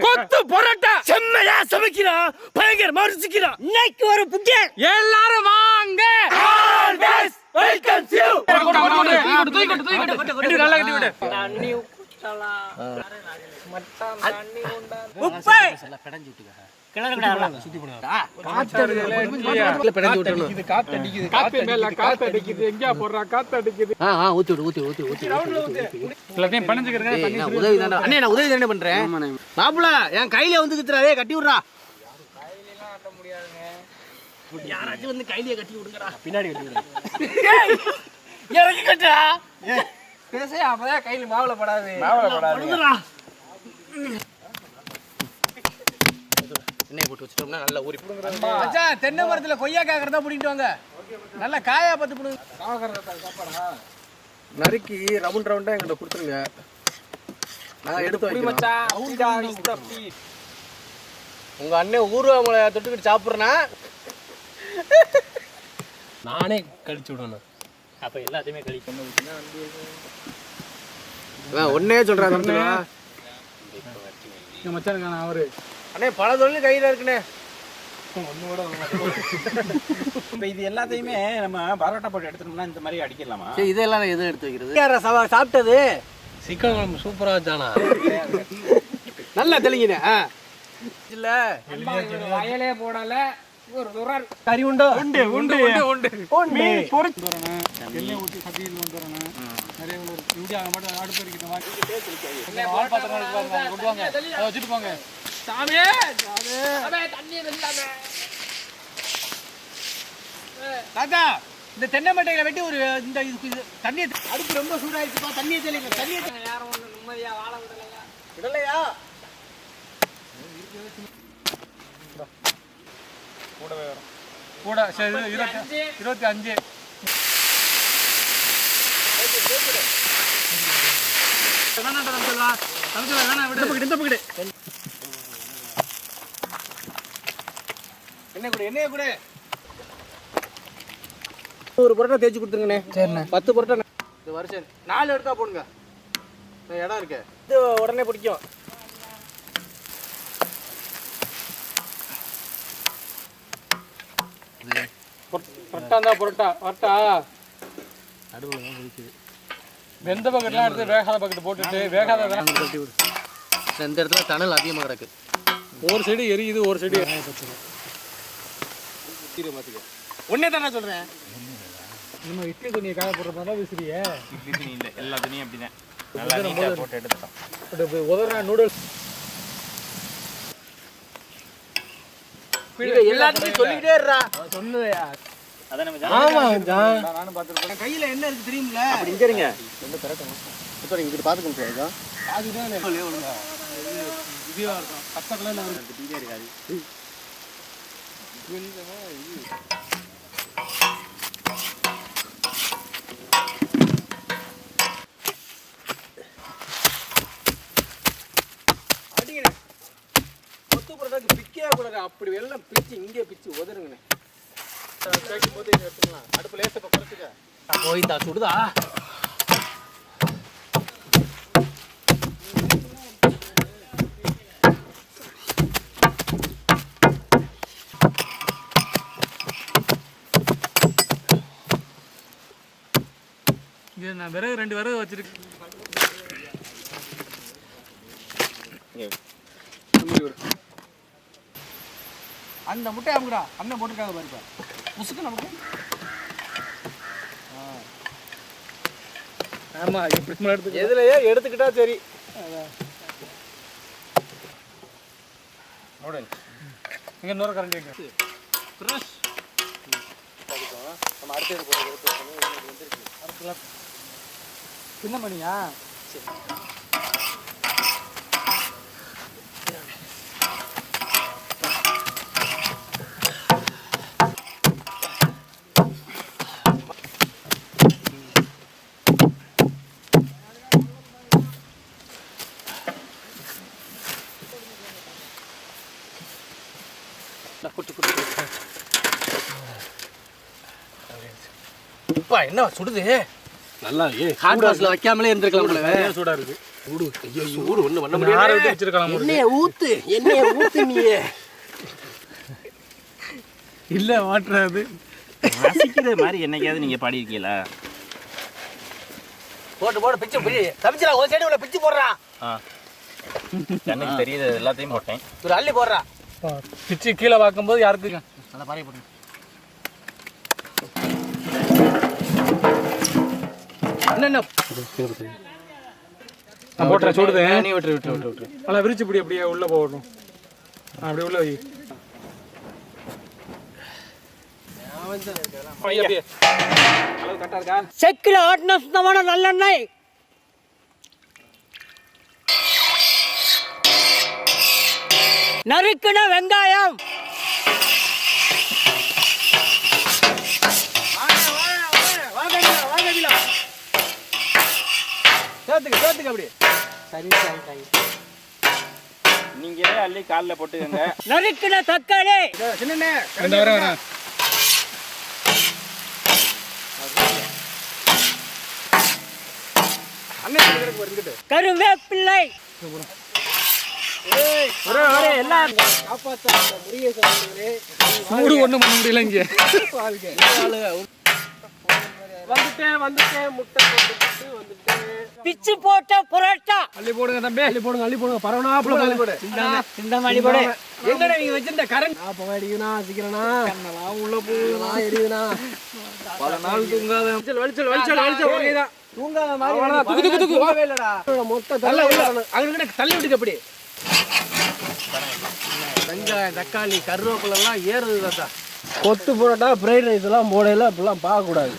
கொத்து பரோட்டா செம்மையா சமைக்கிறான், பயங்கரமா ருசிக்கிறான். இன்னைக்கு ஒரு புக்கே எல்லாரும் வாங்க. Welcome you. நல்லா கட்டி விடு. தண்ணி ஊத்தலா மட்டன் தண்ணி உண்டா உப்பு எல்லாம் பெடஞ்சு விட்டுங்க. கிளறங்கடா சுத்தி போடுடா. காத்து அடிக்குது பெடஞ்சு விட்டணும். இது காத்து அடிக்குது. காத்து மேல காத்து அடிக்குது. எங்க போறா காத்து அடிக்குது. ஊத்தி விடு. எல்லாத்தையும் பணஞ்சுக்கறங்க தண்ணி உதவி தானே. அண்ணே நான் உதவி தானே பண்றேன். மாப்ள என் கையில வந்து குத்துறாதே, கட்டி விடுறா. கையிலலாம் ஆட்ட முடியாதுங்க. யாராச்சும் வந்து கையில கட்டி விடுங்கடா. பின்னாடி கட்டி விடுங்க. இறக்கி கட்டா. பேசே அப்பதான் கையில மாவுல படாது. எண்ணெய் போட்டு வச்சிட்டோம்னா நல்லா ஊறி போடுங்க. மச்சான் தென்னை மரத்துல கொய்யா காக்கறதா புடிங்கிட்டு வாங்க. நல்லா காயா பார்த்து புடுங்க. காக்கறதா சாப்பாடா நறுக்கி ரவுண்ட் ரவுண்டா என்கிட்ட கொடுத்துருங்க. நான் எடுத்து வைக்கிறேன் மச்சான். உங்க அண்ணன் ஊர்வமலை தொட்டுக்கிட்டு சாப்பிடுறனா நானே கழிச்சு விடணும். அப்ப எல்லாத்தையுமே கழிக்கணும். ஒன்னே சொல்றாங்க மச்சான் அவரு அண்ணே பல தொழில் கையில இருக்குண்ணே. இது எல்லாத்தையுமே நம்ம பரோட்டா போட்டு எடுத்துட்டோம்னா இந்த மாதிரி அடிக்கலாமா? இதெல்லாம் எதுவும் எடுத்து வைக்கிறது. சாப்பிட்டது சிக்கன் குழம்பு சூப்பரா வச்சானா. நல்லா தெளிங்கண்ணே. இல்ல வயலே போடல ஒரு துறால் கறி உண்டோ? உண்டு உண்டு உண்டு உண்டு. பொரிச்சு வரணும், எண்ணெய் ஊற்றி சட்டியில் கொண்டு வரணும். நிறைய இந்தியா மட்டும் அடுப்பு இருக்குது. வால் பாத்திரம் கொண்டு வாங்க, அதை வச்சுட்டு போங்க. சாமி தண்ணி இல்லாம தாத்தா இந்த தென்னை மட்டைகளை வெட்டி ஒரு இந்த தண்ணியை அடுப்பு ரொம்ப சூடாயிருச்சுப்பா. தண்ணியை தெளிங்க. தண்ணியை யாரும் ஒன்று நிம்மதியா வாழ விடலையா? விடலையா? கூடவே வரும். கூட சரி 25 என்ன கூட ஒரு பரோட்டா தேய்ச்சி கொடுத்துருங்கண்ணே. சரிண்ணே. 10 பரோட்டா இது வருஷம் 4 எடுத்தா போடுங்க. இடம் இருக்கு. இது உடனே பிடிக்கும். பரோட்டா அடுப்புல தான் பிடிக்குது. வெந்த பக்கெட்லாம் எடுத்து வேகாத பக்கெட் போட்டுட்டு வேகாத கட்டி விடு. இந்த இடத்துல தணல் அதிகமாக கிடக்கு. ஒரு சைடு எரியுது, ஒரு சைடு ஒன்னே தானே சொல்றேன். நம்ம இட்லி துணியை காய போடுறதுனால விசிறிய இட்லி துணி இல்லை, எல்லா துணியும் அப்படிதான் நல்லா நீட்டாக போட்டு எடுத்துட்டோம். உதறா நூடுல்ஸ் எல்லாத்தையும் சொல்லிக்கிட்டே இருடா. சொன்னதையா நானும் பார்த்துருக்கேன். கையில என்ன இருக்கு தெரியுமில்ல? அப்படி இங்க என்ன திரட்டணும் இங்கிட்டு பார்த்துக்கணும். இதுவா இருக்கும் பக்கத்துல இருக்காது. கொத்து பரோட்டாக்கு பிக்கே கூடாது. அப்படி வெள்ளம் பிச்சு இங்கே பிச்சு உதருங்கண்ணே. போது எடுத்துக்கலாம். அடுப்பு லேச குறைச்சிக்க. போய்தா சுடுதா. நான் விறகு 2 விறகு வச்சிருக்கேன். அந்த முட்டை அமுக்குடா. அண்ணன் போட்டுருக்காங்க பாருப்பா. முசுக்கு நமக்கு. ஆமா இப்படி எடுத்து எதுலயே எடுத்துக்கிட்டா சரி. நோடல் இங்க இன்னொரு கரண்டி இருக்கு. ஃப்ரெஷ் நம்ம அடுத்து போறது வந்துருக்கு. அடுத்து என்ன பண்ணியா? சரி குட்டு குட்டு எப்பா என்ன சுடுது நல்லா ஹாட் பாக்ஸ்ல வைக்காமலே இருந்திருக்கலாம். சூடா இருக்கு. சூடு. ஐயோ சூடு ஒண்ணு பண்ண முடியாது. வச்சிருக்கலாம். எண்ணெயை ஊத்து நீயே. இல்ல வாட்டறது. ரசிக்கிற மாதிரி என்னைக்காவது நீங்க பாடி இருக்கீங்களா? போட்டு பிச்சு பிடி. தம்பிச்சல ஒரு சைடு உள்ள பிச்சு போடுறா. எனக்கு தெரியுது எல்லாத்தையும் போட்டேன். ஒரு அள்ளி போடுறா. பிச்சு கீழே பார்க்கும்போது யாருக்கு நல்லா பாரி போடுங்க. என்ன நான் போட்டுறேன். சூடுது. நீ விட்டு. நல்லா விரிச்சு பிடி. அப்படியே உள்ள போகணும். அப்படியே உள்ள வை. செக்கில ஆட்டின சுத்தமான நல்லெண்ணெய். நறுக்குன வெங்காயம். சேர்த்துக்க அப்படி. சரி. நீங்களே அள்ளி காலில் போட்டுக்கங்க. நறுக்குன தக்காளி. சின்ன வரேன். கருவேப்பிள்ளை. சூடு ஒண்ணும் பண்ண முடியல இங்க. வந்துட்டேன் முட்டை போட்டு பிச்சு போட்ட புரோட்டா. அள்ளி போடுங்க தம்பி. அள்ளி போடுங்க. பரவனாப்புல அள்ளி போடு. இந்த மாதிரி போடு. எங்கடா நீங்க வச்சிருந்த கரண்ட் புகை அடிக்குனா சீக்கிரம்னா கண்ணலாம் உள்ள போகுதுனா எரியுதுனா பல நாள் தூங்காத. வலிச்சல் ஓகேதான். தூங்காத மாதிரி தூக்கு போவே இல்லடா. மொத்த தள்ள உள்ள அங்க தள்ளி விட்டுக்க அப்படி. வெங்காயம் தக்காளி கருவேப்பிலை எல்லாம் ஏறுது தாத்தா. கொத்து புரோட்டா ஃப்ரைட் ரைஸ் எல்லாம் போடையில அப்படிலாம் பார்க்க கூடாது.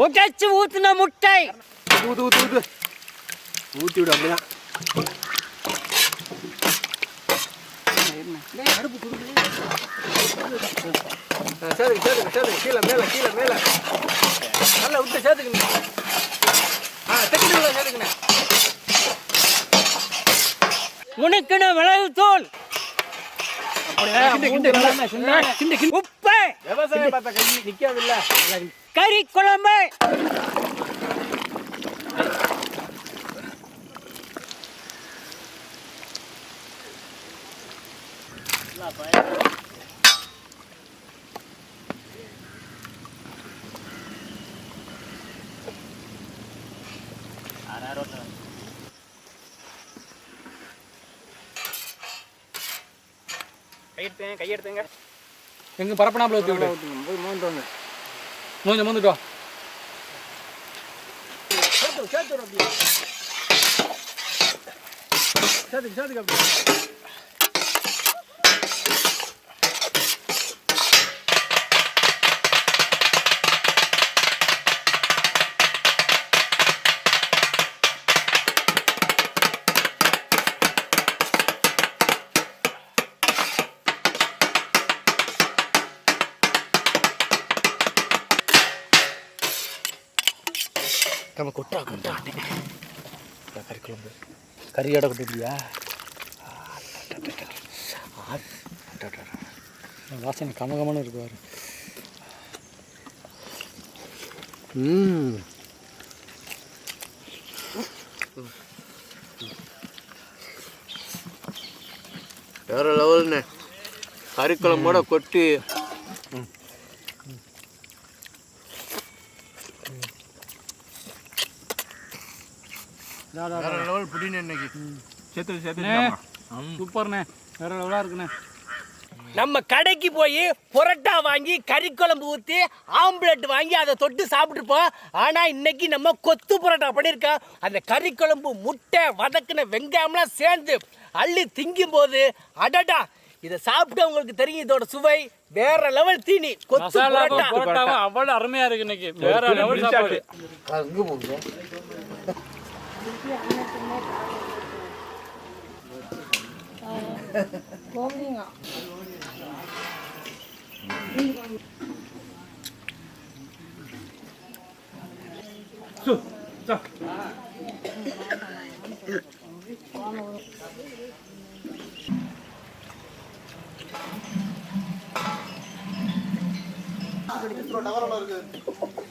உடைச்சு ஊத்துன முட்டை. ஊத்தி விடு அப்படிதான். சேர்த்துக்க கீழே மேல நல்லா விட்டு சேர்த்துக்கணும். சேர்த்துக்கணும். முனுக்குன மிளகு தூள். உப்பு. விவசாயம் பார்த்தா கை நிக்காதுல்ல. கறி குழம்பு. கையெடுத்துங்க. எங்க பரப்பனாப்புல ஊத்தி விடு. மோந்துட்டோம். சேர்த்துக்க அப்படி. நம்ம கொட்டா கறி குழம்பு கறியோட கொட்டியா? வாசனை கமகமான இருக்குவாரு. வேற லெவல்ண்ணே. கறி குழம்போட கொட்டி வேற லெவல் புடினே இன்னைக்கு. சூப்பர்ண்ணே. வேற லெவலா இருக்குண்ணே. நம்ம கடைக்கு போய் புரோட்டா வாங்கி கறி குழம்பு ஊற்றி ஆம்லெட் வாங்கி அதை தொட்டு சாப்பிட்டுருப்போம். ஆனால் இன்னைக்கு நம்ம கொத்து புரோட்டா பண்ணியிருக்கோம். அந்த கறி குழம்பு முட்டை வதக்கின வெங்காயம்லாம் சேர்ந்து அள்ளி திங்கும் போது அடடா, இதை சாப்பிட்டு உங்களுக்கு தெரியும் இதோட சுவை. வேற லெவல் தீனி. கொத்து புரோட்டா அவ்வளவு அருமையா இருக்கு இன்னைக்கு. வேற லெவல் சாப்பாடு. டவர் ஒன்று இருக்குது